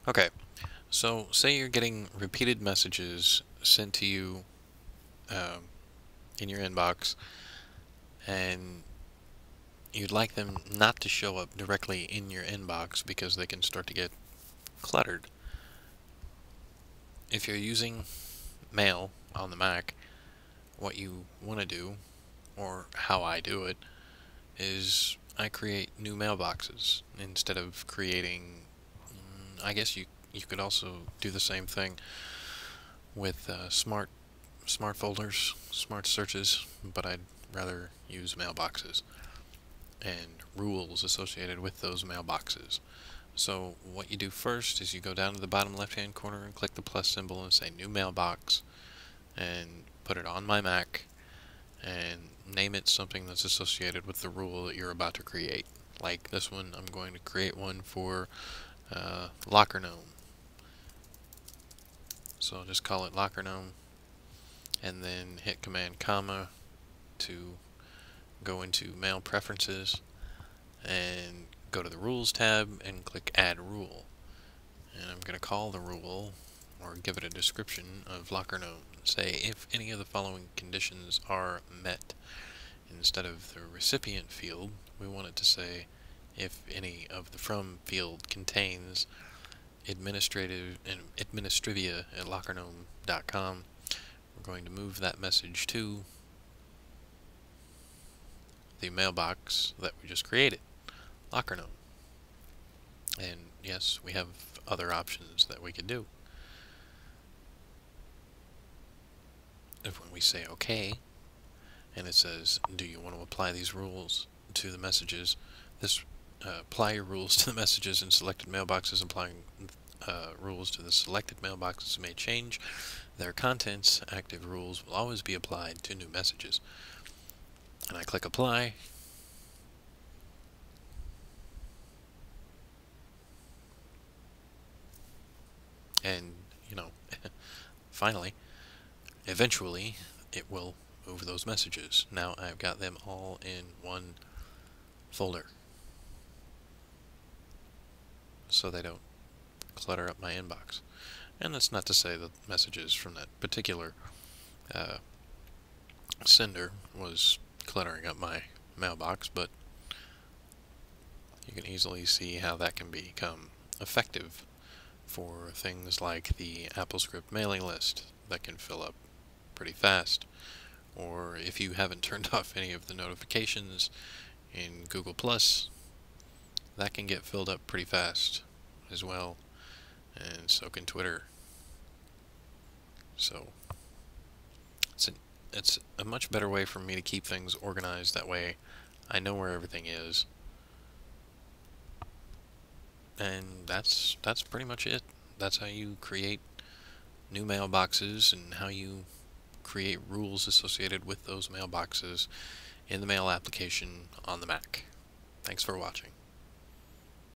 Okay, so say you're getting repeated messages sent to you um, in your inbox, and you'd like them not to show up directly in your inbox because they can start to get cluttered. If you're using Mail on the Mac, what you want to do, or how I do it, is I create new mailboxes instead of creating. I guess you could also do the same thing with smart folders, smart searches, but I'd rather use mailboxes and rules associated with those mailboxes. So what you do first is you go down to the bottom left hand corner and click the plus symbol and say new mailbox and put it on my Mac and name it something that's associated with the rule that you're about to create. Like this one, I'm going to create one for Locker Gnome. So I'll just call it Locker Gnome and then hit Command comma to go into Mail Preferences and go to the Rules tab and click Add Rule. And I'm going to call the rule, or give it a description of Locker Gnome. Say if any of the following conditions are met. Instead of the recipient field, we want it to say if any of the from field contains administrative and administrivia at lockergnome.com. We're going to move that message to the mailbox that we just created, Locker Gnome. And yes, we have other options that we could do. If when we say OK, and it says, do you want to apply these rules to the messages? Apply your rules to the messages in selected mailboxes. Applying rules to the selected mailboxes may change their contents. Active rules will always be applied to new messages. And I click apply. And, finally, eventually, it will move those messages. Now I've got them all in one folder, so they don't clutter up my inbox. And that's not to say that messages from that particular sender was cluttering up my mailbox, but you can easily see how that can become effective for things like the AppleScript mailing list that can fill up pretty fast, or if you haven't turned off any of the notifications in Google+, that can get filled up pretty fast as well, and so can Twitter. So it's a much better way for me to keep things organized. That way I know where everything is. And that's pretty much it. That's how you create new mailboxes and how you create rules associated with those mailboxes in the Mail application on the Mac. Thanks for watching.